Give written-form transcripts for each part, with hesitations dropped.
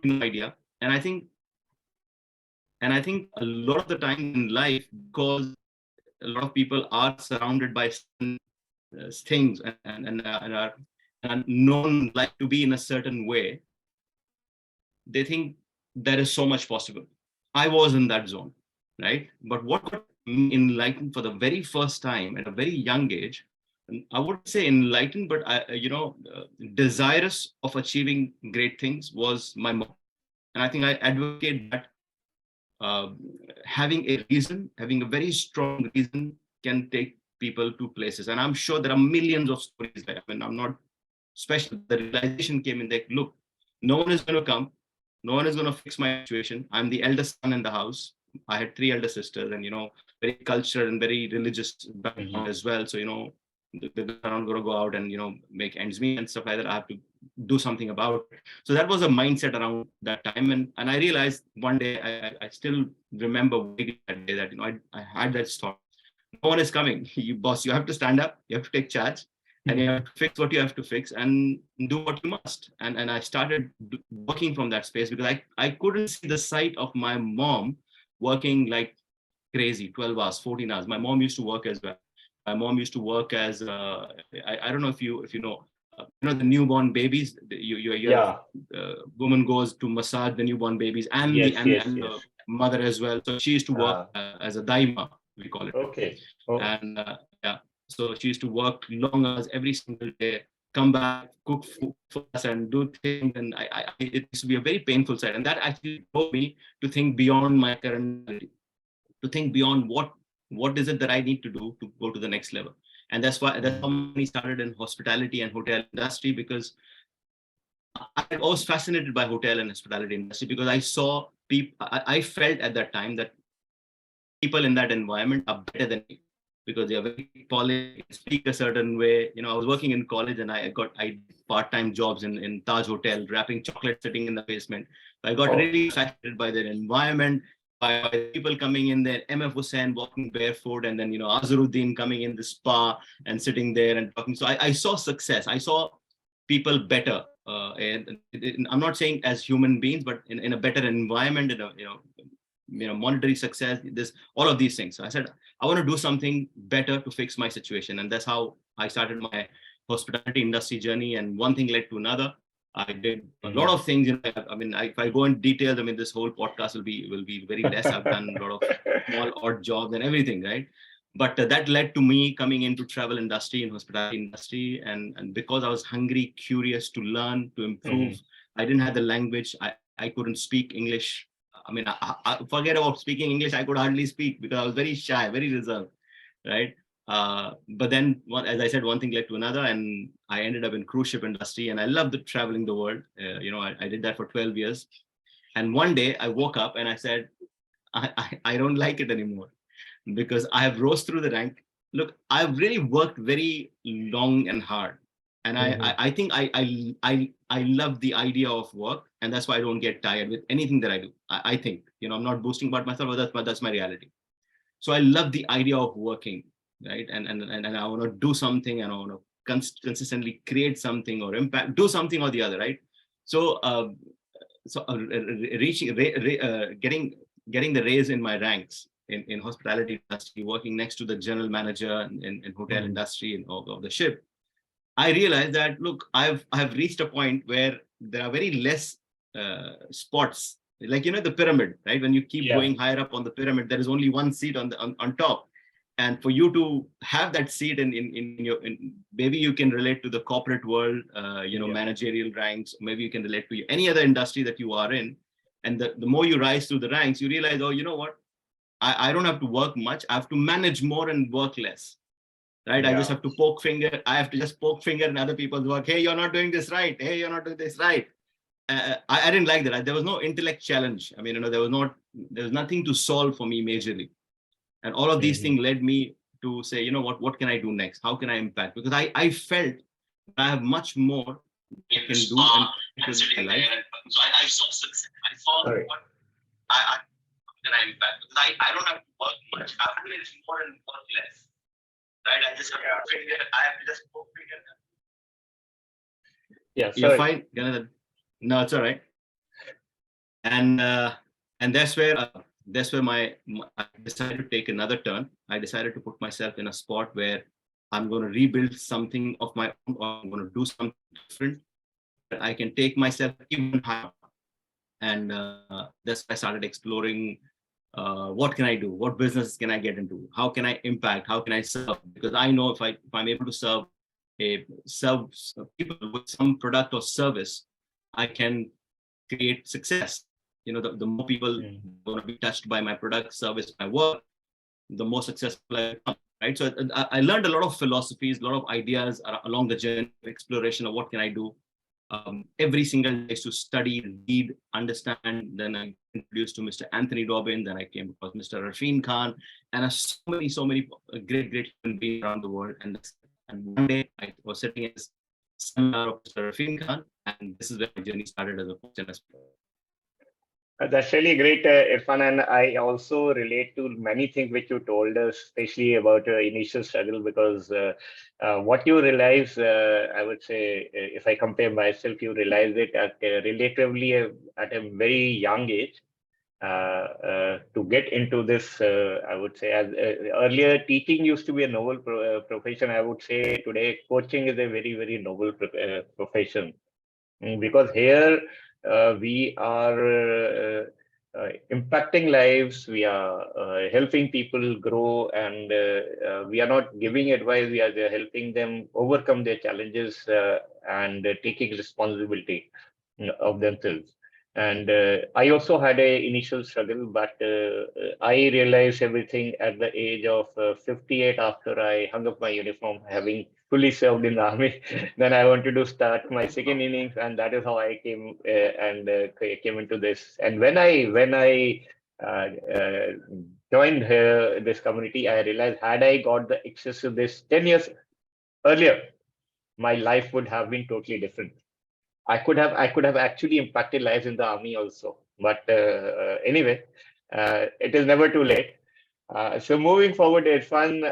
no idea. And I think a lot of the time in life, because a lot of people are surrounded by certain things and are known like to be in a certain way, they think there is so much possible. I was in that zone, right? But what got me enlightened for the very first time at a very young age, and I would say enlightened, but desirous of achieving great things, was my mom. And I think I advocate that uh, having a very strong reason can take people to places. And I'm sure there are millions of stories there. I mean, I'm not special. The realization came in that, look, no one is going to come. No one is going to fix my situation. I'm the eldest son in the house. I had three elder sisters and, very cultured and very religious background as well. So, they're not going to go out and, make ends meet and stuff like that. I have to do something about it. So that was a mindset around that time. And I realized one day, I still remember that day that, I had that thought. No one is coming. You boss, you have to stand up. You have to take charge and you have to fix what you have to fix and do what you must. And I started working from that space because I couldn't see the sight of my mom working like crazy, 12 hours, 14 hours. My mom used to work as well. My mom used to work as I don't know if you know the newborn babies. Your Yeah. woman goes to massage the newborn babies and Yes, yes, and yes. the mother as well. So she used to work as a daima, we call it. Okay. Oh. And yeah, so she used to work long hours every single day, come back, cook food for us, and do things. And it used to be a very painful side. And that actually drove me to think beyond my current reality, to think beyond what is it that I need to do to go to the next level. And that's how I started in hospitality and hotel industry, because I was fascinated by hotel and hospitality industry because I saw people. I felt at that time that people in that environment are better than me because they are very polished, speak a certain way. I was working in college and I did part-time jobs in Taj Hotel, wrapping chocolate sitting in the basement. So I got really fascinated by their environment, by people coming in there, MF Hussain walking barefoot, and then, Azharuddin coming in the spa and sitting there and talking. So I saw success. I saw people better. And I'm not saying as human beings, but in a better environment, in a, monetary success, this, all of these things. So I said, I want to do something better to fix my situation. And that's how I started my hospitality industry journey. And one thing led to another. I did a lot of things. If I go in details, this whole podcast will be very less. I've done a lot of small odd jobs and everything, right? But that led to me coming into travel industry and hospitality industry. And because I was hungry, curious to learn, to improve, I didn't have the language. I couldn't speak English. I forget about speaking English. I could hardly speak because I was very shy, very reserved, right? But then, as I said, one thing led to another, and I ended up in cruise ship industry, and I loved traveling the world. I did that for 12 years. And one day I woke up and I said, I don't like it anymore because I have rose through the rank. Look, I've really worked very long and hard. And I think I love the idea of work, and that's why I don't get tired with anything that I do. I think, I'm not boasting about myself, but that's my reality. So I love the idea of working, right? And I want to do something, and I want to consistently create something or impact, do something or the other, right? So getting the raise in my ranks in hospitality industry, working next to the general manager in hotel industry of the ship, I realized that, look, I've reached a point where there are very less spots, like, the pyramid, right? When you keep going higher up on the pyramid, there is only one seat on top. And for you to have that seat maybe you can relate to the corporate world, managerial ranks, maybe you can relate to any other industry that you are in. And the more you rise through the ranks, you realize, oh, you know what? I don't have to work much. I have to manage more and work less. Right? I just have to poke finger. I have to just poke finger in other people's work. Hey, you're not doing this right. Hey, you're not doing this right. I didn't like that. There was no intellect challenge. There was nothing to solve for me majorly. And all of these things led me to say, what can I do next? How can I impact? Because I felt I have much more I can do and my life. So I saw success. I saw what how can I impact? Because I don't have to work much. I have to manage more and work less. Right? I just have to figure. I have to just poke finger. Yeah, you're fine. No, it's all right. And that's where I decided to take another turn. I decided to put myself in a spot where I'm going to rebuild something of my own, or I'm going to do something different. That I can take myself even higher. And that's why I started exploring what can I do, what business can I get into, how can I impact, how can I serve? Because I know if I'm able to serve people with some product or service, I can create success. The more people going to be touched by my product, service, my work, the more successful I become. Right. So I learned a lot of philosophies, a lot of ideas along the journey of exploration of what can I do. Every single day to study, read, understand. Then I introduced to Mr. Anthony Dobbin. Then I came across Mr. Arfeen Khan, and so many great human beings around the world. And one day I was sitting in this seminar of Mr. Arfeen Khan, and this is where my journey started as a coach and as That's really great, Irfan, and I also relate to many things which you told us, especially about your initial struggle, because what you realize, I would say, if I compare myself, you realize it at relatively at a very young age. To get into this, I would say, as earlier teaching used to be a noble profession. I would say today coaching is a very noble profession. Because here we are impacting lives, we are helping people grow, and we are not giving advice, we are helping them overcome their challenges and taking responsibility of themselves. And I also had a initial struggle, but I realized everything at the age of 58 after I hung up my uniform, having fully served in the army. Then I wanted to start my second innings, and that is how I came and came into this. And when I joined this community, I realized had I got the access to this 10 years earlier, my life would have been totally different. I could have actually impacted lives in the army also. But anyway, it is never too late. So moving forward, Irfan,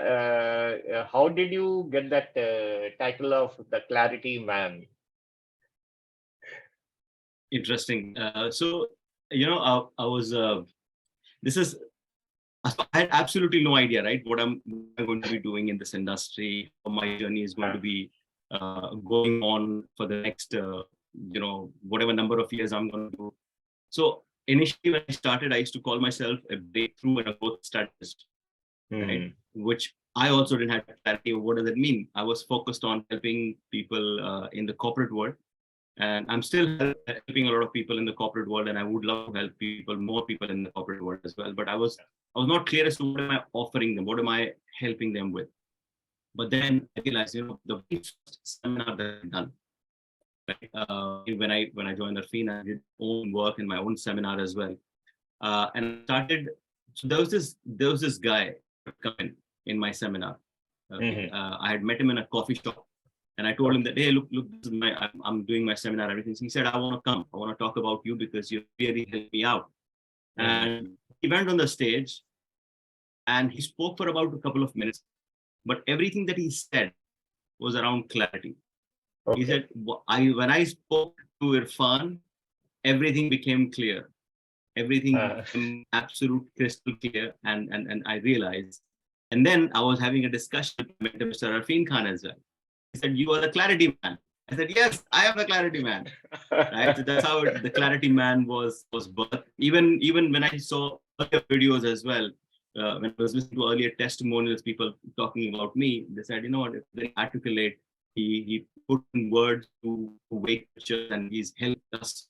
how did you get that title of the Clarity Man? interesting. So I was. This is. I had absolutely no idea, right? What I'm going to be doing in this industry, how my journey is going to be going on for the next, whatever number of years I'm going to do. So initially, when I started, I used to call myself a breakthrough and a growth strategist, right? Which I also didn't have clarity of what does it mean. I was focused on helping people in the corporate world, and I'm still helping a lot of people in the corporate world, and I would love to help more people in the corporate world as well. But I was not clear as to what am I offering them, what am I helping them with. But then I realized, the very first seminar that I've done, right? When I joined Arfeen, I did own work in my own seminar as well, and I started. So there was this guy come in my seminar. Okay. I had met him in a coffee shop, and I told him that, hey, look, this is I'm doing my seminar, everything. So he said, I want to come. I want to talk about you because you really helped me out. And he went on the stage, and he spoke for about a couple of minutes, but everything that he said was around clarity. Okay. He said, when I spoke to Irfan, everything became clear. Everything became absolute crystal clear. And I realized. And then I was having a discussion with Mr. Arfeen Khan as well. He said, you are the clarity man. I said, yes, I am the clarity man. Right? So that's how the clarity man was birthed. Even when I saw other videos as well, when I was listening to earlier testimonials, people talking about me, they said, you know what, it's very articulate. He put in words to weight pictures, and he's helped us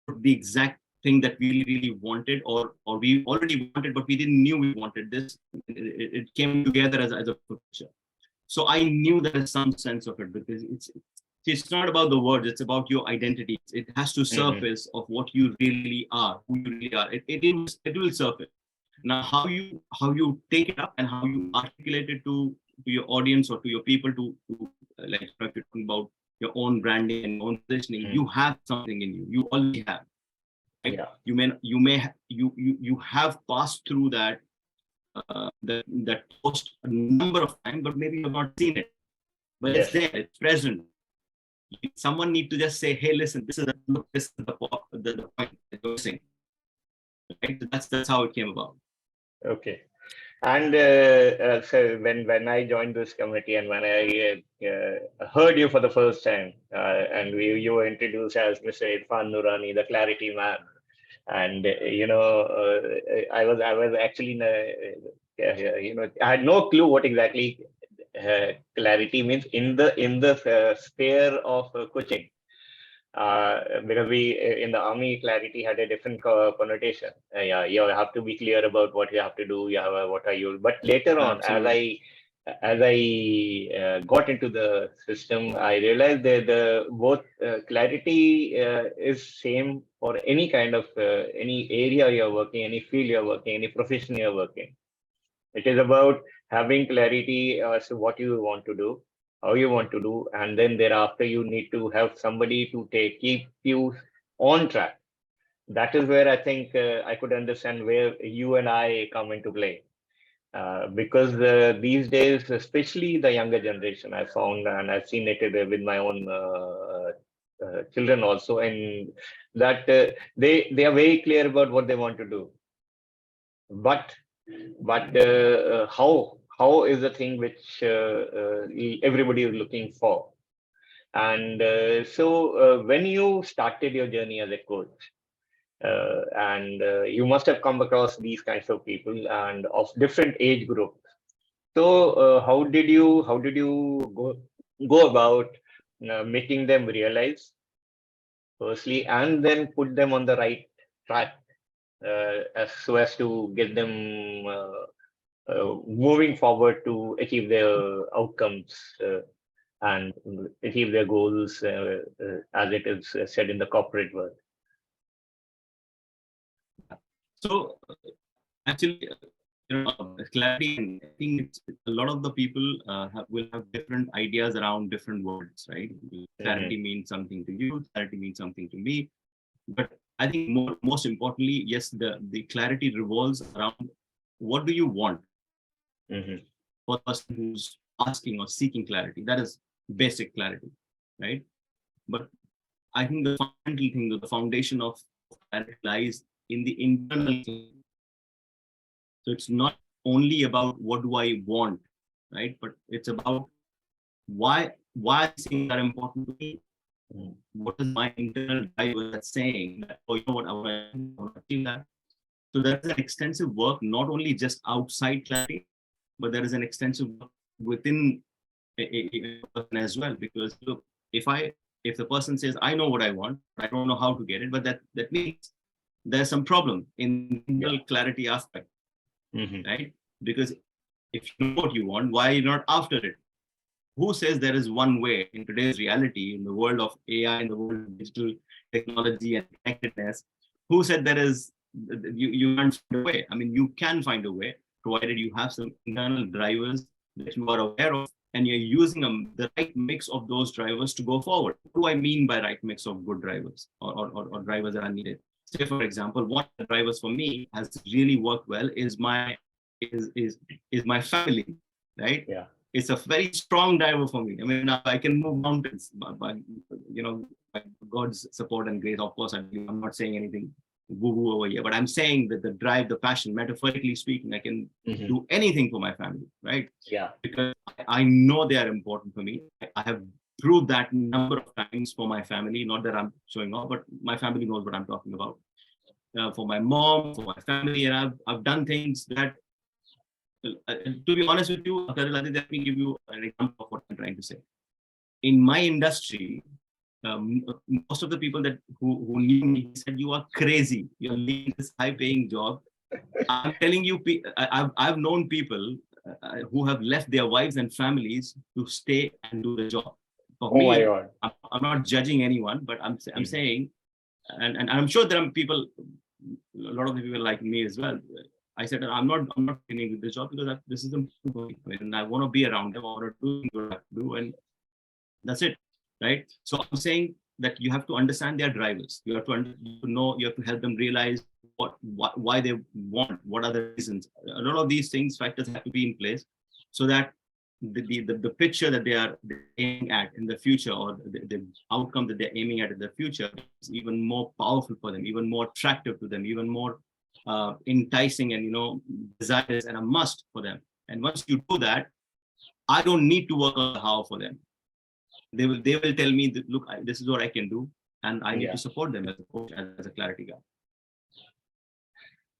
put the exact thing that we really wanted, or we already wanted, but we didn't knew we wanted this. It came together as a picture. So I knew there is some sense of it, because it's not about the words, it's about your identity. It has to surface of what you really are, who you really are. It will surface. Now, how you take it up and how you articulate it to your audience or to your people, to like if you're talking about your own branding and own positioning, you have something in you. You already have. Right? Yeah. You have passed through that post a number of times, but maybe you've not seen it. But it's there, it's present. Someone need to just say, hey, listen, this is the point. noticing. Right? That's how it came about. Okay. And so when I joined this committee and when I heard you for the first time, and you were introduced as Mr. IIrFann Noorani, the clarity man, and I was actually I had no clue what exactly clarity means in the sphere of coaching. Because we in the army, clarity had a different connotation. Yeah, you have to be clear about what you have to do. You have what are you. But later on, Absolutely. as I got into the system, I realized that the both clarity is same for any kind of any area you're working, any field you're working, any profession you're working. It is about having clarity as to what you want to do, how you want to do, and then thereafter you need to have somebody to keep you on track. That is where I think I could understand where you and I come into play. Because these days, especially the younger generation, I found and I've seen it with my own children also, and that they are very clear about what they want to do, but how is the thing which everybody is looking for. And when you started your journey as a coach, and you must have come across these kinds of people and of different age groups. So how did you go about making them realize firstly, and then put them on the right track, as so as to get them moving forward to achieve their outcomes and achieve their goals, as it is said in the corporate world. So actually, clarity. And I think a lot of the people will have different ideas around different words, right? Clarity means something to you. Clarity means something to me. But I think most importantly, yes, the clarity revolves around what do you want for the person who's asking or seeking clarity. That is basic clarity, right? But I think the fundamental thing, the foundation of clarity lies in the internal thing. So it's not only about what do I want, right? But it's about why things are important to me. What is my internal driver that's saying that, oh, you know what, I want to achieve that. So there is an extensive work, not only just outside clarity, but there is an extensive work within a person as well. Because look, if the person says, I know what I want, I don't know how to get it, but that means there's some problem in the clarity aspect, right? Because if you know what you want, why are you not after it? Who says there is one way in today's reality, in the world of AI, in the world of digital technology and connectedness? Who said there is, you can't find a way? I mean, you can find a way, provided you have some internal drivers that you are aware of, and you're using the right mix of those drivers to go forward. What do I mean by right mix of good drivers or drivers that are needed? Say, for example, one of the drivers for me has really worked well is my family, right? Yeah. It's a very strong driver for me. I mean, I can move mountains, by God's support and grace. Of course, I'm not saying anything woo-woo over here, but I'm saying that the drive, the passion, metaphorically speaking, I can do anything for my family, right? Yeah. Because I know they are important for me. I have proved that number of times for my family, not that I'm showing off, but my family knows what I'm talking about. For my mom, for my family, and I've done things that, to be honest with you, let me give you an example of what I'm trying to say. In my industry, most of the people who knew me said, you are crazy. You're leaving this high-paying job. I'm telling you, I've known people who have left their wives and families to stay and do the job. For me, my God. I'm not judging anyone, but I'm saying, and I'm sure there are people, a lot of the people like me as well. I said, I'm not getting with this job because this is important for me. I mean, I want to be around them. I want to do what I have to do, and that's it, right? So I'm saying that you have to understand their drivers. You have to know. You have to help them realize why they want. What are the reasons? A lot of these factors have to be in place, so that the picture that they're aiming at in the future, or the outcome that they're aiming at in the future, is even more powerful for them, even more attractive to them, even more enticing and desirous and a must for them. And once you do that, I don't need to work on the how for them. They will tell me that, look, this is what I can do, and I need to support them as a coach, as a clarity guy.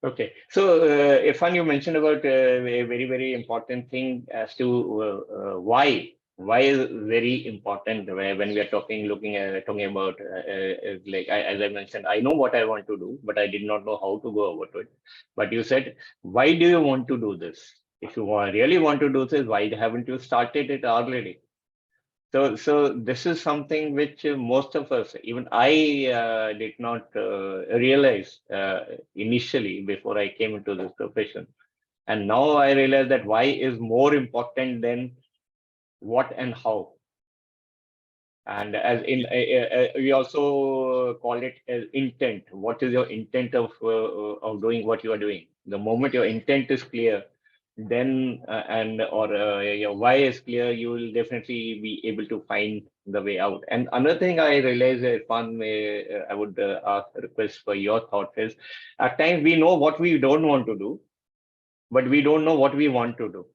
Okay, so Irfan, you mentioned about a very, very important thing as to why. Why is very important when we are talking about like as I mentioned, I know what I want to do, but I did not know how to go about it. But you said, why do you want to do this? If you really want to do this, why haven't you started it already? So this is something which most of us, even I, did not realize initially before I came into this profession. And now I realize that why is more important than what and how. And as in, we also call it as intent. What is your intent of doing what you are doing? The moment your intent is clear, then your why is clear, you will definitely be able to find the way out. And another thing I realize, Irfan, I would request for your thoughts is, at times we know what we don't want to do, but we don't know what we want to do.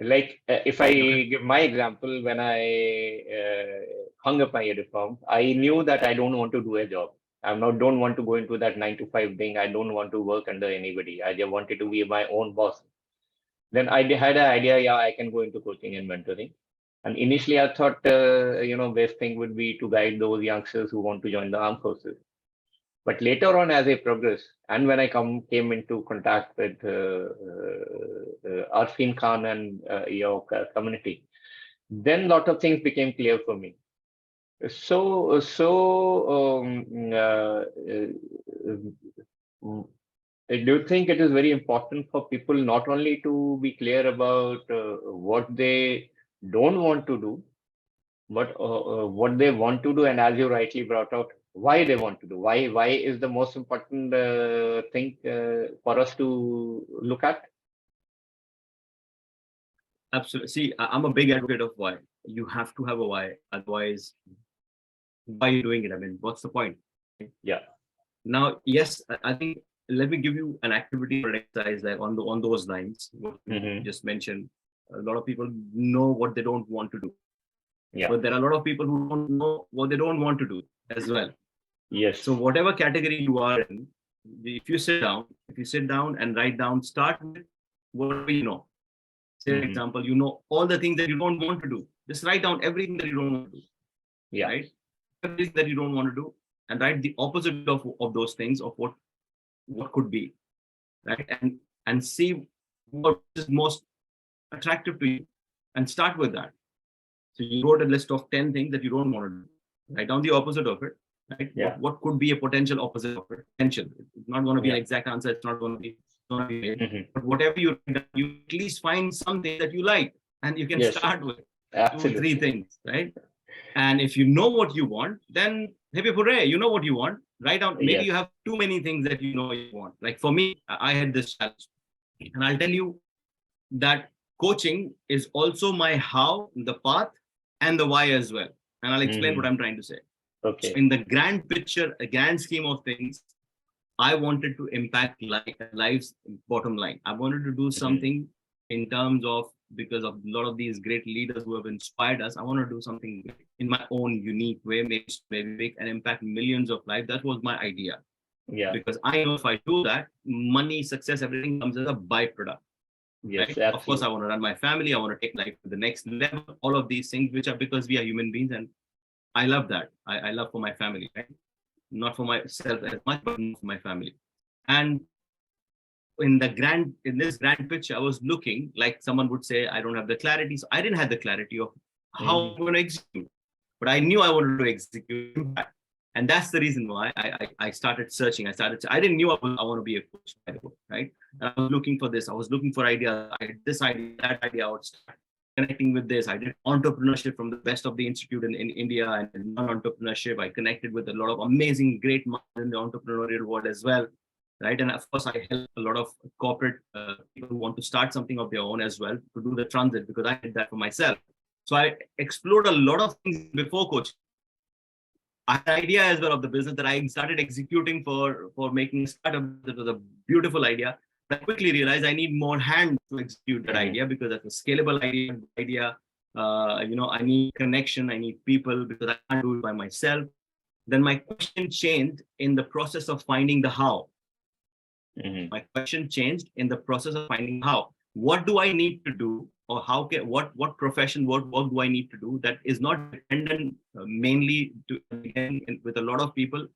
Like if I give my example, when I hung up my uniform, I knew that I don't want to do a job. Don't want to go into that 9 to 5 thing. I don't want to work under anybody. I just wanted to be my own boss. Then I had an idea, yeah, I can go into coaching and mentoring. And initially I thought, best thing would be to guide those youngsters who want to join the armed forces. But later on, as I progress, and when I came into contact with Arfeen Khan and your community, then a lot of things became clear for me. So, do you think it is very important for people not only to be clear about what they don't want to do, but what they want to do, and as you rightly brought out, why they want to do? Why is the most important thing for us to look at? Absolutely. See, I'm a big advocate of why. You have to have a why. Otherwise, why are you doing it? I mean, what's the point? Yeah. Now, yes, I think, let me give you an activity or exercise like on those lines. What you just mentioned. A lot of people know what they don't want to do. Yeah. But there are a lot of people who don't know what they don't want to do as well. Yes. So whatever category you are in, if you sit down and write down, start with what you know. Say, for example, you know all the things that you don't want to do. Just write down everything that you don't want to do. Yeah. Right? Everything that you don't want to do, and write the opposite of those things, of what could be. Right? And see what is most attractive to you, and start with that. So you wrote a list of 10 things that you don't want to do. Write down the opposite of it. Right? Yeah. What could be a potential opposite of it? Potential. It's not going to be an exact answer. It's not going to be. But whatever you at least find something that you like, and you can start with 2 or 3 things, right? And if you know what you want, then hooray, you know what you want. Write down. Maybe you have too many things that you know you want. Like for me, I had this challenge, and I'll tell you that coaching is also my how, the path, and the why as well. And I'll explain what I'm trying to say. Okay. So in the grand picture, a grand scheme of things, I wanted to impact lives, bottom line. I wanted to do something in terms of, because of a lot of these great leaders who have inspired us, I want to do something in my own unique way, maybe make and impact millions of lives. That was my idea. Yeah. Because I know if I do that, money, success, everything comes as a byproduct. Yes, right? Of course, I want to run my family. I want to take life to the next level. All of these things, which are because we are human beings, and I love that. I love for my family, right? Not for myself as much, but for my family. And in this grand picture, I was looking like someone would say, I don't have the clarity. So I didn't have the clarity of how I'm going to execute, but I knew I wanted to execute impact. And that's the reason why I started searching. I didn't knew I want to be a coach, by the way, right? And I was looking for this. I was looking for ideas. I had this idea, that idea. I would start connecting with this. I did entrepreneurship from the best of the institute in India, and non-entrepreneurship. I connected with a lot of amazing, great minds in the entrepreneurial world as well. right? And of course, I help a lot of corporate people who want to start something of their own as well to do the transit, because I did that for myself. So I explored a lot of things before coaching. I had an idea as well of the business that I started executing for making a startup. It was a beautiful idea. But I quickly realized I need more hands to execute that idea, because that's a scalable idea. I need connection, I need people, because I can't do it by myself. Then my question changed in the process of finding the how. My question changed in the process of finding how. What do I need to do, or what profession, what work do I need to do that is not dependent mainly to, again, with a lot of people,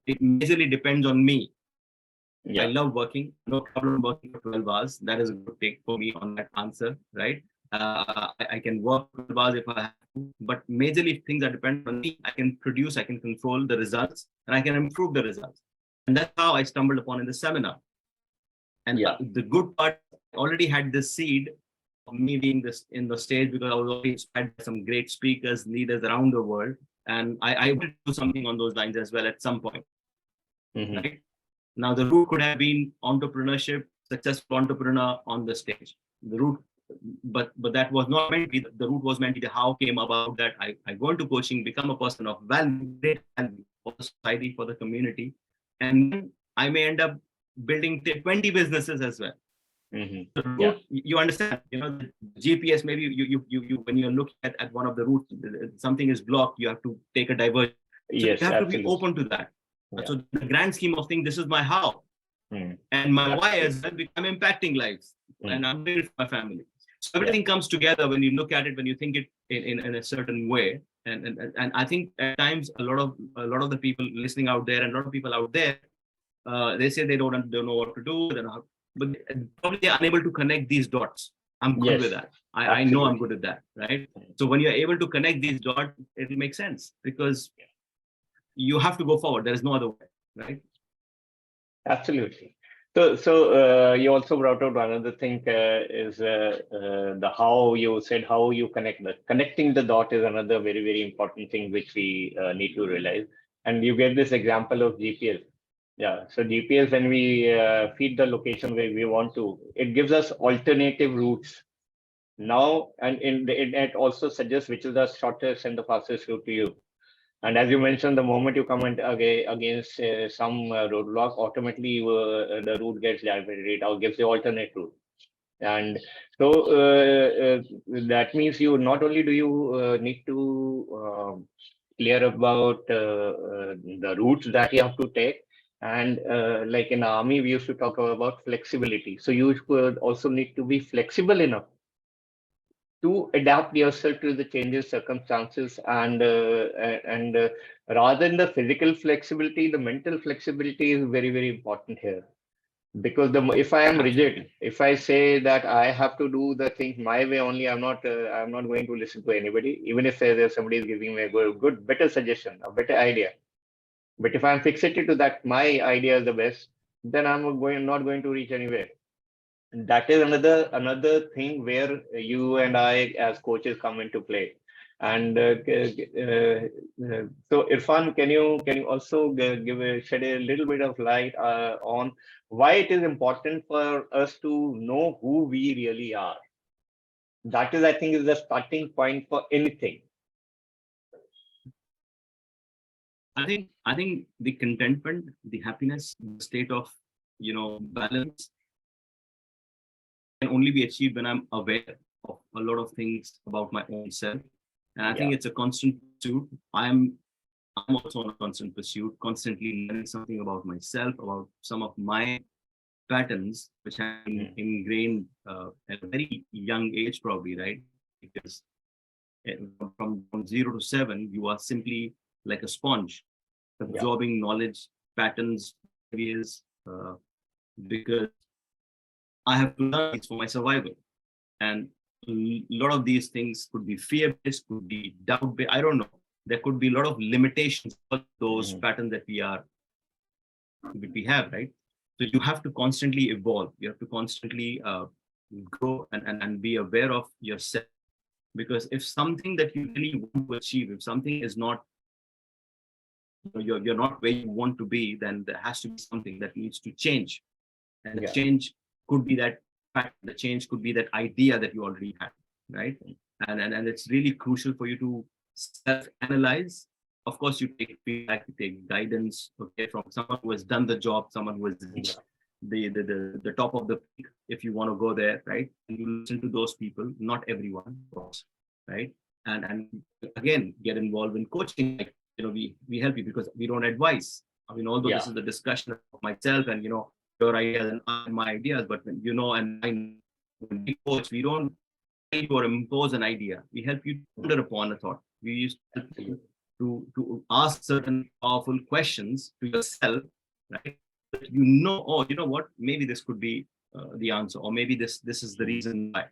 it majorly depends on me. I love working, no problem working for 12 hours. That is a good take for me on that answer, right? I can work 12 hours if I have to, but majorly things that depend on me, I can produce, I can control the results, and I can improve the results. And that's how I stumbled upon in the seminar. And the good part, I already had this seed of me being this in the stage, because I was already inspired by some great speakers, leaders around the world. And I wanted to do something on those lines as well at some point. Right? Now, the route could have been entrepreneurship, successful entrepreneur on the stage. The route, but that was not meant to be. The route was meant to be how came about that I go into coaching, become a person of value, great value for the society, for the community, and then I may end up building 20 businesses as well. The route, you understand, the GPS, maybe you when you're looking at one of the routes, something is blocked, you have to take a diversion. So you have to be open to that. So the grand scheme of things, this is my how. And my why as well, I'm impacting lives, and I'm doing it for my family. So everything comes together when you look at it, when you think it in a certain way. And I think at times a lot of the people listening out there, and a lot of people out there, they say they don't know what to do, but probably they're unable to connect these dots. I'm good with that. I know I'm good at that, right? So when you're able to connect these dots, it'll make sense, because you have to go forward. There is no other way, right? Absolutely. So you also brought out another thing is the how. You said how you connect. Connecting the dot is another very, very important thing which we need to realize. And you gave this example of GPS. Yeah. So GPS, when we feed the location where we want to, it gives us alternative routes now, and it also suggests which is the shortest and the fastest route to you. And as you mentioned, the moment you come against some roadblock, automatically the route gets diverted or gives the alternate route. And so that means you not only do you need to clear about the routes that you have to take, and like in the army, we used to talk about flexibility. So you would also need to be flexible enough to adapt yourself to the changing circumstances, and rather than the physical flexibility, the mental flexibility is very, very important here. Because if I am rigid, if I say that I have to do the things my way only, I'm not going to listen to anybody, even if there's somebody is giving me a good, better suggestion, a better idea. But if I'm fixated to that my idea is the best, then I'm not going to reach anywhere. That is another thing where you and I as coaches come into play. And so Irfan, can you also shed a little bit of light on why it is important for us to know who we really are? That is, I think, is the starting point for anything. I think the contentment, the happiness, the state of balance can only be achieved when I'm aware of a lot of things about my own self. And I think it's a constant pursuit. I'm also on a constant pursuit, constantly learning something about myself, about some of my patterns, which have been ingrained at a very young age, probably, right? Because from 0 to 7, you are simply like a sponge, absorbing knowledge, patterns, areas, because I have to learn these for my survival. And a lot of these things could be fear-based, could be doubt-based. I don't know. There could be a lot of limitations for those patterns that we have, right? So you have to constantly evolve. You have to constantly grow and be aware of yourself. Because if something that you really want to achieve, if something is not you're not where you want to be, then there has to be something that needs to change. And the change could be that fact, the change could be that idea that you already had, right? And it's really crucial for you to self-analyze. Of course, you take feedback, you take guidance, okay, from someone who has done the job, someone who has reached the top of the peak, if you want to go there, right? And you listen to those people, not everyone, of course, right? And again, get involved in coaching. Like, we help you because we don't advise. I mean, although this is the discussion of myself and your ideas and my ideas, but when when we coach, we don't tell you or impose an idea. We help you ponder upon a thought. We used to ask certain powerful questions to yourself, right? That oh, you know what? Maybe this could be the answer, or maybe this is the reason why.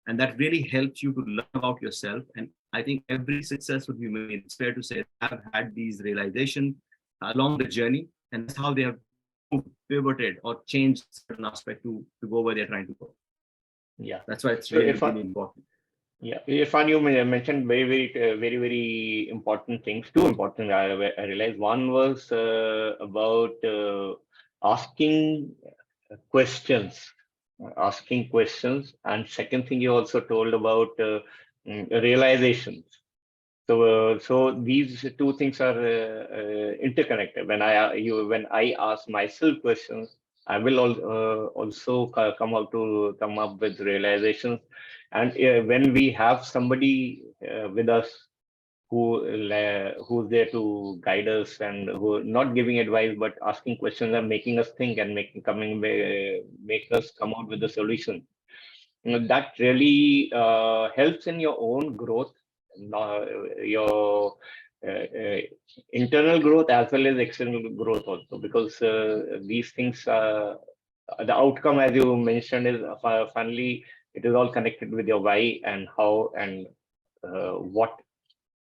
And that really helps you to learn about yourself. And I think every successful human, it's fair to say, have had these realizations along the journey, and that's how they have pivoted or changed certain aspect to go where they're trying to go. Yeah, that's why it's really, really important. Yeah, Irfan, you mentioned very important things. Two important, I realized. One was about asking questions, and second thing you also told about realizations. So these two things are interconnected. When I ask myself questions, I will also come up with realizations. And when we have somebody with us who's there to guide us and who not giving advice but asking questions and making us think and make us come out with a solution, that really helps in your own growth, your internal growth as well as external growth also, because these things, the outcome, as you mentioned, is finally it is all connected with your why and how and what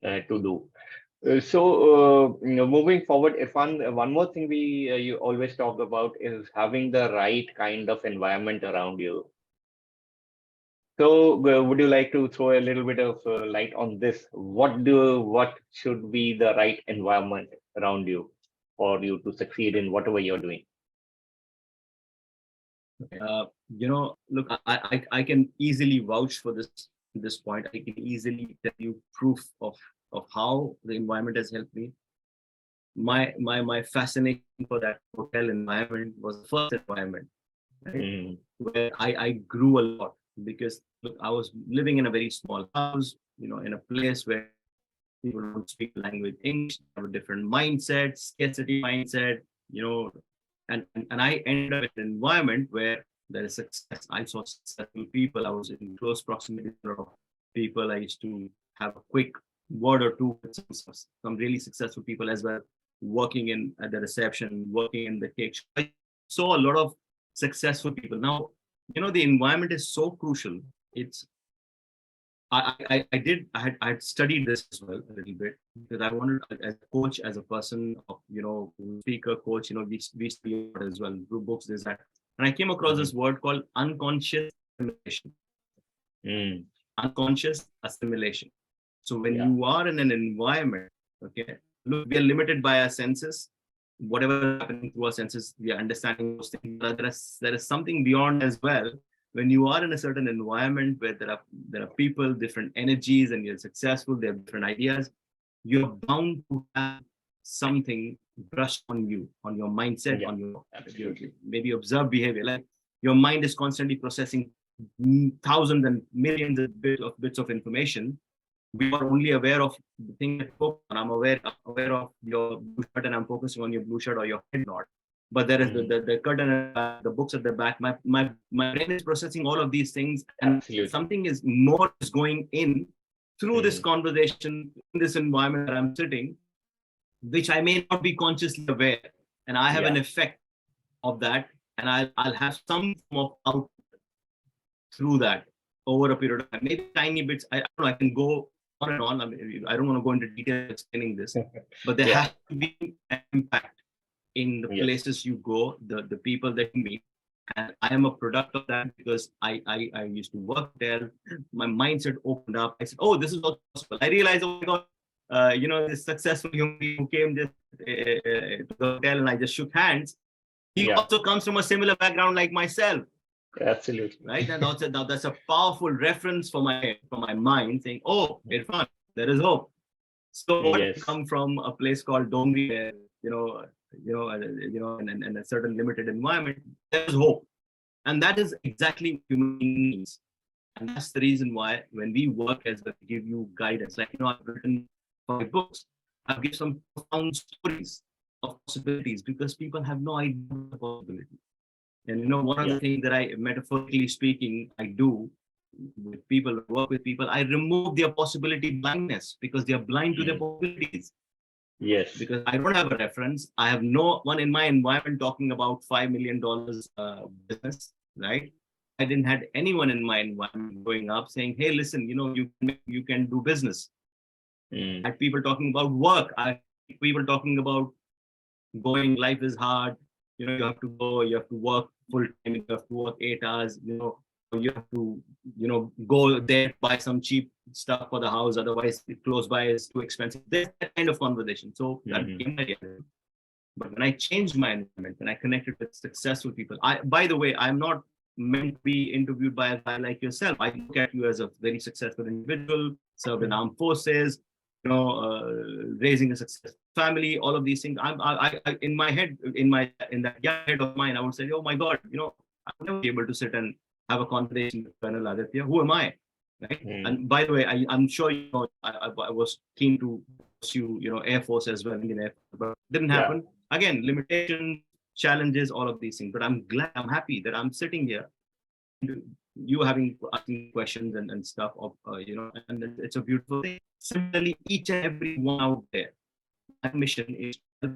to do. Moving forward, Irfan, one more thing you always talk about is having the right kind of environment around you. So, would you like to throw a little bit of light on this? What should be the right environment around you for you to succeed in whatever you're doing? Look, I can easily vouch for this point. I can easily tell you proof of how the environment has helped me. My fascination for that hotel environment was the first environment, right? Where I grew a lot, because look, I was living in a very small house, in a place where people don't speak language English, have a different mindset, scarcity mindset, and I ended up in an environment where there is success. I saw successful people. I was in close proximity to a lot of people. I used to have a quick word or two with some really successful people as well, working at the reception, working in the cake shop. I saw a lot of successful people. Now, the environment is so crucial. I had studied this as well a little bit, because I wanted, as a coach, as a person of, speaker, coach, we study as well, through books, this, that. And I came across this word called unconscious assimilation. Unconscious assimilation. So when you are in an environment, okay, look, we are limited by our senses. Whatever is happening through our senses, we are understanding those things. But there is something beyond as well. When you are in a certain environment where there are people, different energies, and you're successful, they have different ideas, you're bound to have something brushed on you, on your mindset, on your maybe observed behavior. Like, your mind is constantly processing thousands and millions of bits of information. We are only aware of the thing that you and I'm aware of your blue shirt, and I'm focusing on your blue shirt or your head nod. But there is the curtain, the books at the back. My brain is processing all of these things, and something more is going in through this conversation, in this environment that I'm sitting, which I may not be consciously aware, and I have an effect of that, and I'll have some form of output through that over a period of time. Maybe tiny bits. I don't know. I can go on and on. I don't want to go into detail explaining this, but there has to be an impact in the places you go, the people that you meet. And I am a product of that, because I used to work there. My mindset opened up. I said, oh, this is also possible. I realized, oh my God, this successful human being who came just to the hotel and I just shook hands, he also comes from a similar background like myself. Absolutely. Right. And that's a powerful reference for my mind saying, oh, Irfan, there is hope. So what come from a place called Dongri, where, in a certain limited environment, there's hope. And that is exactly human beings. And that's the reason why when we work as we give you guidance, like, I've written 5 books, I've given some profound stories of possibilities because people have no idea of the possibilities. And, one of the things that I, metaphorically speaking, I do with people, work with people, I remove their possibility blindness because they are blind to their possibilities. Yes. Because I don't have a reference. I have no one in my environment talking about $5 million business, right? I didn't have anyone in my environment growing up saying, hey, listen, you can do business. I had people talking about work. I had people talking about life is hard. You have to go, you have to work full time, you have to work 8 hours, you have to, go there, buy some cheap stuff for the house. Otherwise, close by is too expensive. There's that kind of conversation. So that became my reality. But when I changed my environment, when I connected with successful people, by the way, I'm not meant to be interviewed by a guy like yourself. I look at you as a very successful individual, served in armed forces, raising a successful family, all of these things. I in my head, in that young head of mine, I would say, oh my God, I would never be able to sit and have a conversation with Colonel Aditya. Who am I? Right? And by the way, I'm sure I was keen to pursue, Air Force as well, Indian Air Force, but didn't happen. Again, limitations, challenges, all of these things. But I'm happy that I'm sitting here, you asking questions and stuff of, and it's a beautiful thing. Similarly, each and every one out there, my mission is to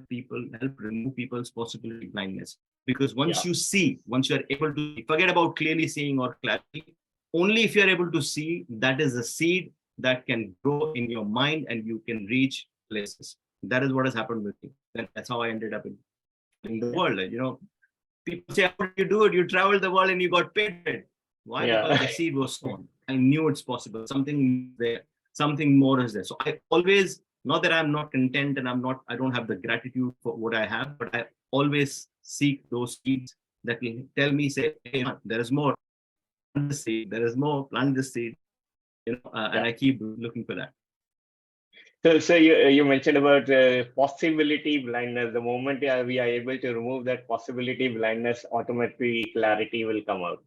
help remove people's possibility blindness. Because once once you're able to forget about clearly seeing or clarity, only if you're able to see, that is a seed that can grow in your mind and you can reach places. That is what has happened with me. And that's how I ended up in the world. People say, how did you do it? You traveled the world and you got paid. Why? Because the seed was sown. I knew it's possible. Something there, something more is there. So I always, not that I'm not content and I don't have the gratitude for what I have, but I always seek those seeds that will tell me, say, hey, there is more. Plant the seed. There is more. Plant the seed. And I keep looking for that. So you mentioned about possibility blindness. The moment we are able to remove that possibility blindness, automatically clarity will come out.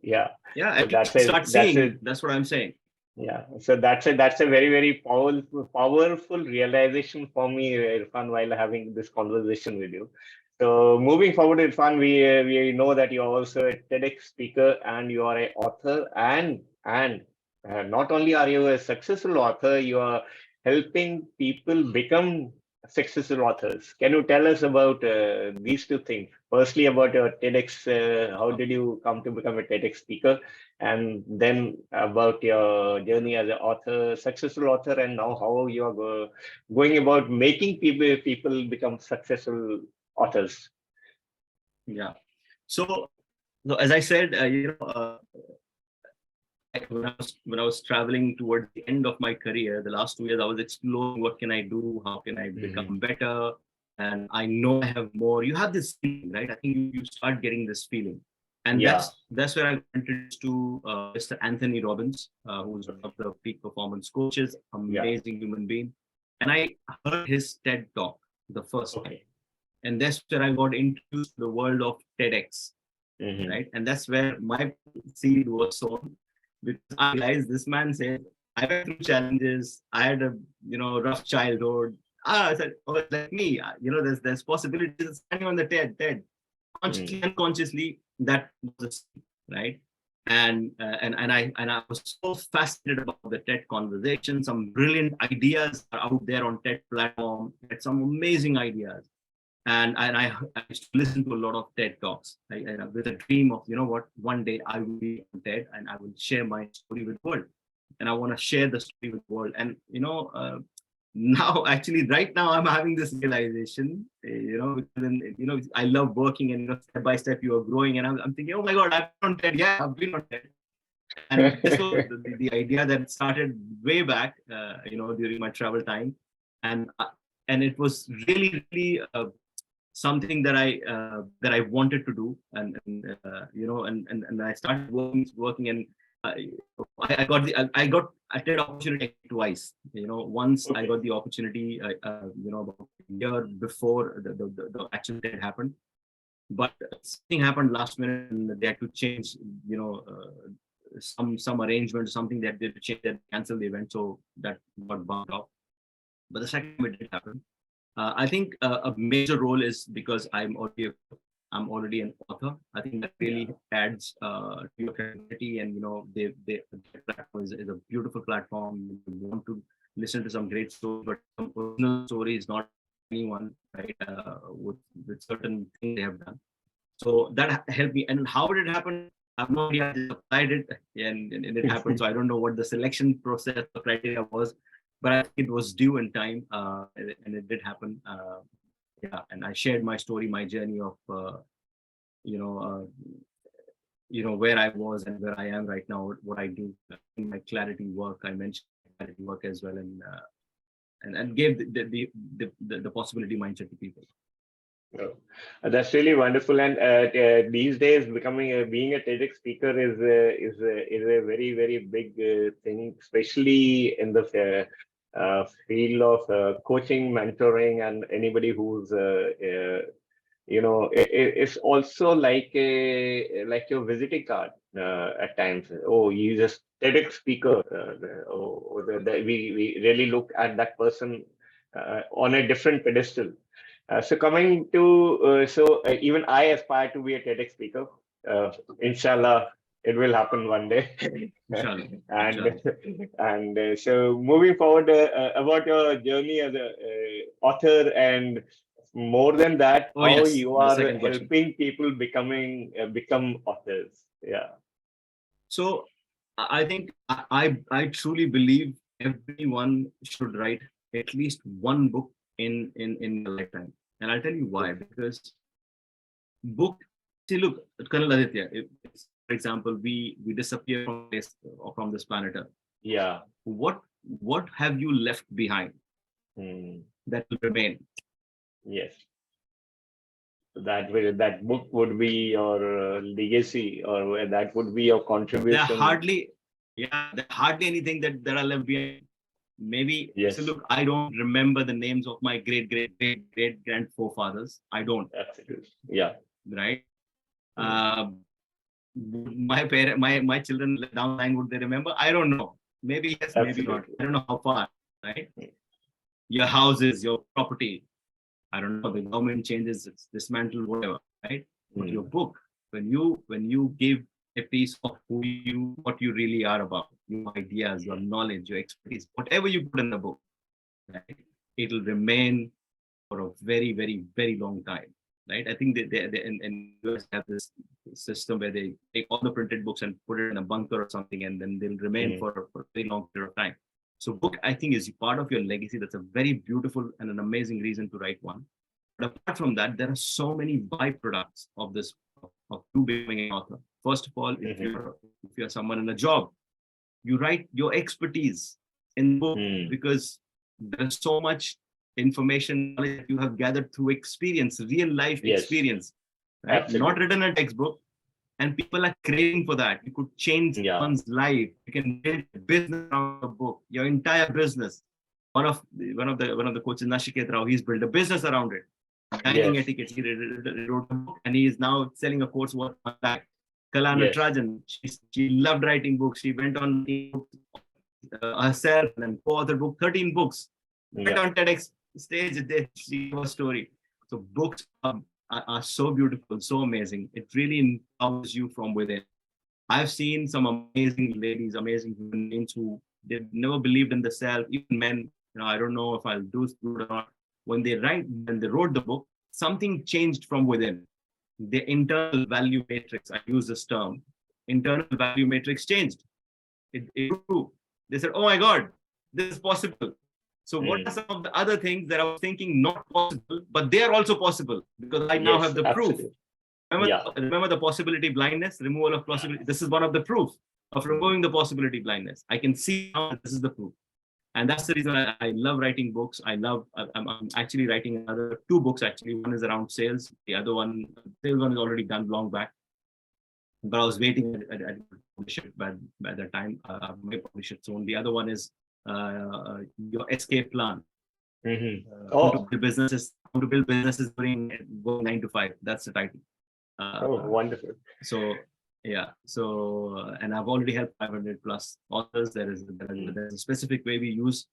Yeah. So that's what I'm saying. Yeah. So that's a very, very powerful realization for me, Irfan, while having this conversation with you. So moving forward, Irfan, we know that you're also a TEDx speaker and you are an author and not only are you a successful author, you are helping people become successful authors. Can you tell us about these 2 things? Firstly, about your TEDx, how did you come to become a TEDx speaker? And then about your journey as an author, successful author, and now how you are going about making people become successful authors. Yeah. So as I said, when I was traveling towards the end of my career, the last 2 years, I was exploring what can I do, how can I become better, and I know I have more. You have this feeling, right? I think you start getting this feeling, and that's where I got introduced to Mr. Anthony Robbins, who's one of the peak performance coaches, amazing human being, and I heard his TED talk the first time, and that's where I got introduced to the world of TEDx, right? And that's where my seed was sown. Because I realized this man said, I went through challenges. I had a rough childhood. I said, oh, like me, there's possibilities of standing on the TED. Consciously, unconsciously, that was right. And I was so fascinated about the TED conversation. Some brilliant ideas are out there on TED platform. Had some amazing ideas. And I used to listen to a lot of TED Talks with a dream of, one day I will be on TED and I will share my story with the world. And I want to share the story with the world. And, now actually right now I'm having this realization, I love working and step by step you are growing. And I'm thinking, oh my God, I've been on TED. Yeah, I've been on TED. And this was the idea that started way back, during my travel time, and it was really something that I wanted to do, and I started working, and uh, I got a TED opportunity twice. Once I Okay. got the opportunity, about a year before the actual TED happened, but something happened last minute, and they had to change, some arrangement or something that they had to change, that cancel the event, so that got bumped off. But the second time it did happen. I think a major role is because I'm already an author. I think that Yeah. really adds to your credibility, and the platform is a beautiful platform. You want to listen to some great stories, but some original stories, not anyone, right? With certain things they have done. So that helped me. And how did it happen? I have no idea. I just applied it, and it happened. So I don't know what the selection process or criteria was, but I think it was due in time, and it did happen. Yeah, and I shared my story, my journey of you know where I was and where I am right now, what I do in my clarity work. I mentioned clarity work as well, and gave the possibility mindset to people. Oh, that's really wonderful. And these days, being a TEDx speaker is a very very big thing, especially in the field of coaching, mentoring, and anybody who's it's also like your visiting card at times. Oh, you just TEDx speaker. We really look at that person on a different pedestal. So coming to even I aspire to be a TEDx speaker. Inshallah, it will happen one day. Inshallah, and inshallah. so moving forward about your journey as a author, and more than that, Oh how yes, you the are second question. helping people become authors. Yeah. So I think I truly believe everyone should write at least one book in a lifetime, and I'll tell you why. Because book, see, look, Colonel Aditya, for example, we disappear from this planet Earth. Yeah. What have you left behind Hmm. that will remain? Yes. That book would be your legacy, or that would be your There are contribution. hardly, yeah, there are hardly anything that are left behind. Maybe, so Yes, look, I don't remember the names of my great grand forefathers. I don't, absolutely. Yeah. right? Mm. Uh, my children down the line, would they remember? I don't know. Maybe yes, maybe not. Absolutely. I don't know how far, right? Mm. Your houses, your property. I don't know. The government changes, it's dismantled, whatever, right? But your Mm. book, when you give a piece of what you really are about, your ideas, your knowledge, your expertise, whatever you put in the book, right? It'll remain for a very, very, very long time, right? I think they in US have this system where they take all the printed books and put it in a bunker or something, and then they'll remain Mm. for a very long period of time. So book, I think, is part of your legacy. That's a very beautiful and an amazing reason to write one. But apart from that, there are so many byproducts of this, of you becoming an author. First of all, Mhm. if you're someone in a job, you write your expertise in the book, Mm. because there's so much information that you have gathered through experience, real life Yes, experience, right? Not absolutely. written in a textbook. And people are craving for that. You could change Yeah. someone's life. You can build a business around a book, your entire business. One of the coaches, Nashiket Rao, he's built a business around it. Dining Yes. etiquette. He wrote a book, and he is now selling a course worth 1 lakh. Kalana Yes. Trajan, she loved writing books. She went on herself and co-authored book, 13 books. Went Yeah. on TEDx stage, she gave a story. So books are so beautiful, so amazing. It really empowers you from within. I've seen some amazing ladies, amazing human beings who they've never believed in themselves, even men. I don't know if I'll do it or not. When they wrote the book, something changed from within. The internal value matrix, I use this term, internal value matrix changed. It grew. They said, oh my God, this is possible. So what are Mm. some of the other things that I was thinking not possible, but they are also possible because I now have Yes, the proof. absolutely. Remember, Yeah. remember the possibility blindness, removal of possibility. This is one of the proof. of removing the possibility blindness. I can see now this is the proof. And that's the reason I love writing books. I'm actually writing another 2 books actually. One is around sales. The other one, sales one is already done long back. But I was waiting at publish it by the time I may publish it soon. The other one is your escape plan. How to build businesses going 9 to 5. That's the title. Wonderful. So yeah, so and I've already helped 500 plus authors. There's a specific way we use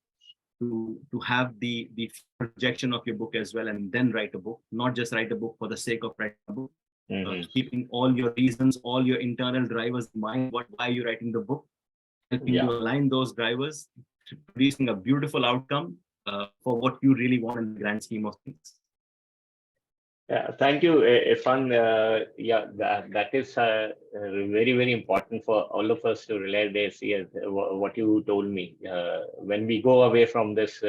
to have the projection of your book as well, and then write a book, not just write a book for the sake of writing a book. Keeping all your reasons, all your internal drivers in mind, why you're writing the book, helping you align those drivers, producing a beautiful outcome for what you really want in the grand scheme of things. Yeah, thank you, Irfan. That is very, very important for all of us to realize this. Yes, what you told me. When we go away from this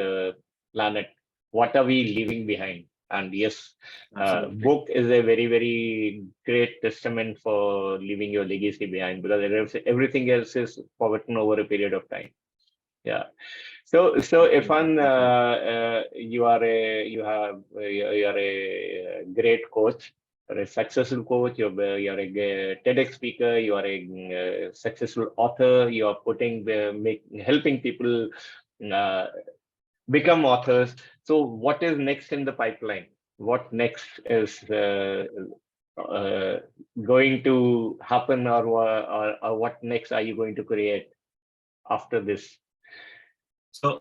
planet, what are we leaving behind? And yes, book is a very, very great testament for leaving your legacy behind, because everything else is forgotten over a period of time. Yeah. So Irfan, you are a great coach. You're a successful coach. You're a TEDx speaker. You are a successful author. You are helping people become authors. So what is next in the pipeline? What next is going to happen, or what next are you going to create after this? So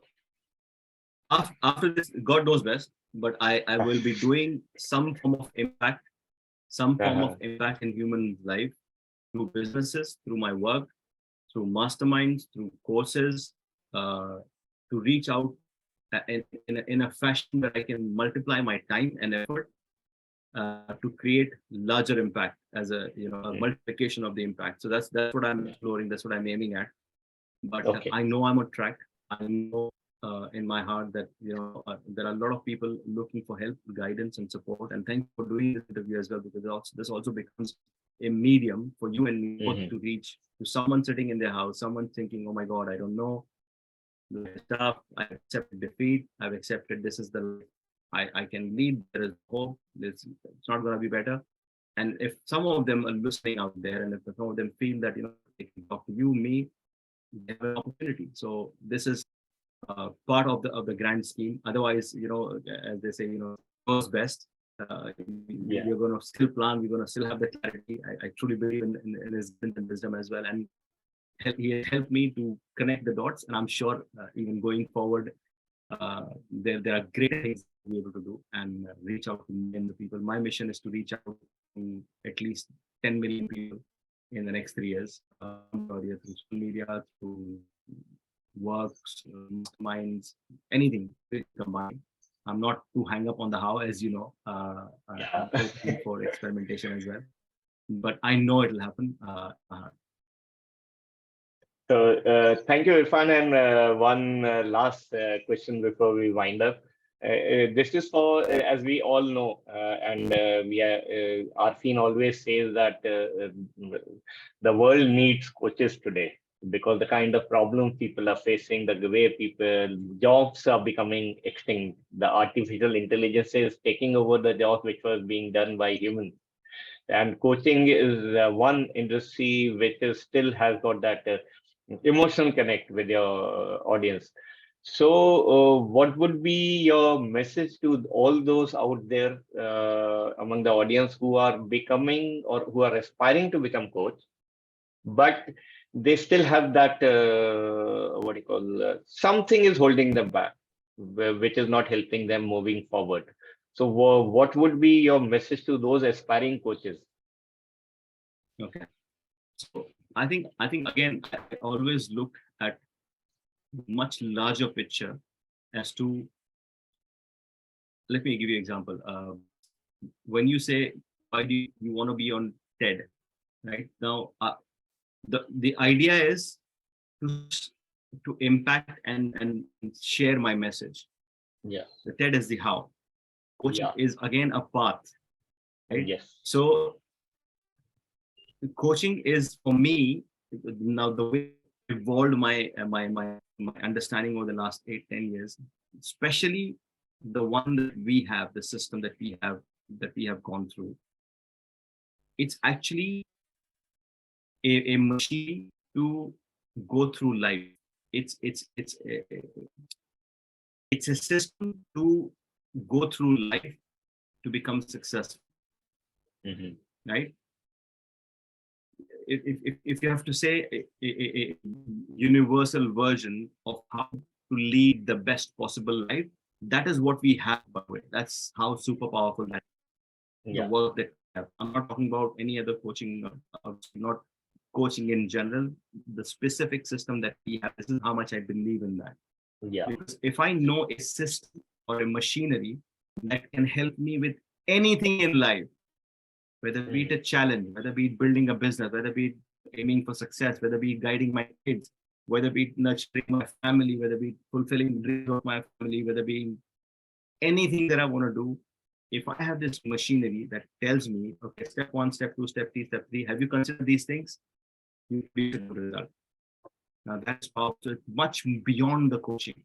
after this, God knows best, but I will be doing some form of impact, in human life through businesses, through my work, through masterminds, through courses, to reach out in a fashion that I can multiply my time and effort to create larger impact as a multiplication of the impact. So that's what I'm exploring. That's what I'm aiming at. But I know I'm on track. I know in my heart that there are a lot of people looking for help, guidance, and support. And thank you for doing this interview as well, because this also becomes a medium for you and me both to reach to someone sitting in their house, someone thinking, "Oh my God, I don't know stuff. I've accepted defeat. I've accepted this is the life I can lead. There is hope. It's not going to be better." And if some of them are listening out there, and if some of them feel that they can talk to you, me, they have an opportunity. So this is part of the grand scheme. Otherwise, as they say, goes best. We're going to still plan. We're going to still have the clarity. I truly believe in his wisdom as well, and he helped me to connect the dots. And I'm sure even going forward, there are great things to be able to do and reach out to many of the people. My mission is to reach out to at least 10 million people in the next 3 years, through social media, through works, minds, anything combined. I'm not too hang up on the how, as you know. I'm hoping for experimentation as well, but I know it'll happen. So thank you, Irfan. And one last question before we wind up. This is for, as we all know, and Arfeen always says that the world needs coaches today, because the kind of problems people are facing, the way jobs are becoming extinct, the artificial intelligence is taking over the jobs which was being done by humans. And coaching is one industry which still has got that emotional connect with your audience. So what would be your message to all those out there among the audience who are becoming or who are aspiring to become coach, but they still have that something is holding them back, which is not helping them moving forward? So what would be your message to those aspiring coaches? Okay, so I think again, I always look at much larger picture as to, let me give you an example. When you say, why do you want to be on TED, right now, the idea is to impact and share my message. Yeah, the TED is the how. Coaching is again a path, right? Yes. So coaching is, for me, now the way I evolved my understanding over the last 8-10 years, especially the one that we have, the system that we have gone through, it's actually a machine to go through life. It's a system to go through life to become successful, right? If you have to say a universal version of how to lead the best possible life, that is what we have, by the way. That's how super powerful that the work that we have. I'm not talking about any other coaching, not coaching in general. The specific system that we have, this is how much I believe in that. Because if I know a system or a machinery that can help me with anything in life, whether be it a challenge, whether be it building a business, whether be it aiming for success, whether be it guiding my kids, whether be it nurturing my family, whether be it fulfilling the dreams of my family, whether be anything that I want to do, if I have this machinery that tells me, okay, step 1, step 2, step 3, step 3, have you considered these things? You reach a good result. Now that's powerful, much beyond the coaching.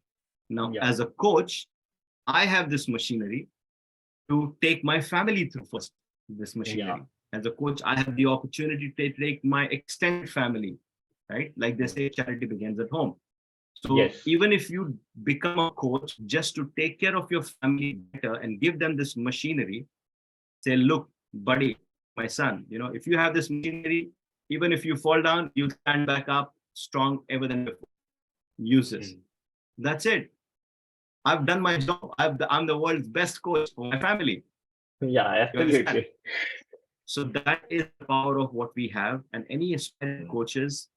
Now, as a coach, I have this machinery to take my family through first. This machinery. As a coach, I have the opportunity to take my extended family, right? Like they say, charity begins at home. So even if you become a coach just to take care of your family better and give them this machinery, say, look, buddy, my son, if you have this machinery, even if you fall down, you stand back up strong ever than before. Use this. That's it. I've done my job. I'm the world's best coach for my family. Absolutely. So that is the power of what we have. And any aspiring coaches,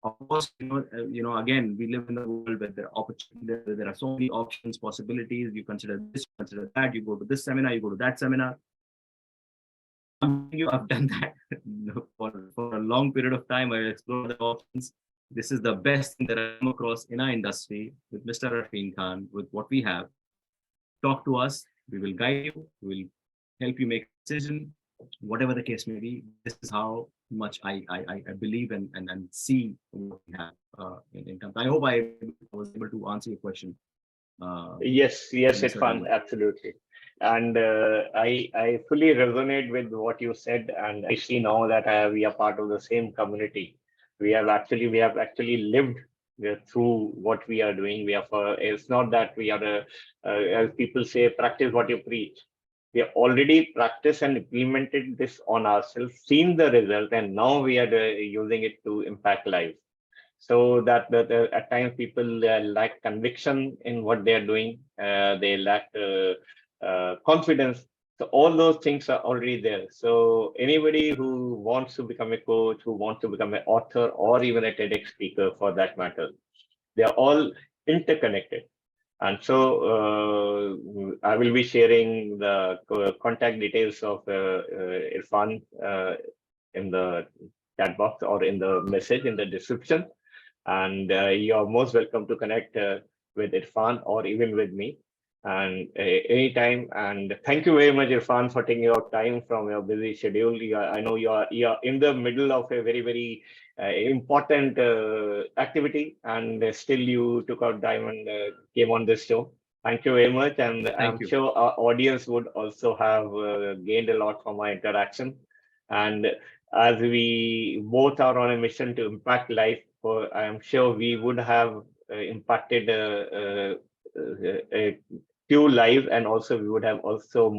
of course, again, we live in a world where there are so many options, possibilities. You consider this, you consider that. You go to this seminar, you go to that seminar. I've done that for a long period of time. I explored the options. This is the best thing that I come across in our industry with Mr. Arfeen Khan, with what we have. Talk to us. We will guide you. We will help you make a decision, whatever the case may be. This is how much I believe and see what we have in terms. I hope I was able to answer your question. Yes, Irfan, absolutely. And I fully resonate with what you said, and I see now that we are part of the same community. We have actually lived through what we are doing. It's not that we are, as people say, practice what you preach. We have already practiced and implemented this on ourselves, seen the result, and now we are using it to impact lives. So that at times people lack conviction in what they are doing. They lack confidence. So all those things are already there. So anybody who wants to become a coach, who wants to become an author, or even a TEDx speaker for that matter, they are all interconnected. And so I will be sharing the contact details of Irfan in the chat box or in the message in the description. And you're most welcome to connect with Irfan or even with me, and anytime. And thank you very much, Irfan, for taking your time from your busy schedule. I know you are in the middle of a very, very important activity, and still you took out time and came on this show. Thank you very much, and I'm sure our audience would also have gained a lot from our interaction. And as we both are on a mission to impact life, I am sure we would have impacted a few lives, and also we would have also,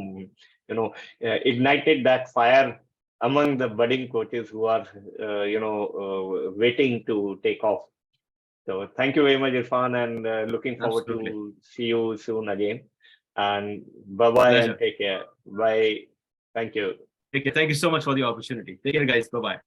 ignited that fire among the budding coaches who are, waiting to take off. So thank you very much, Irfan, and looking forward to see you soon again. And bye-bye and take care. Bye. Thank you. Thank you so much for the opportunity. Take care, guys. Bye-bye.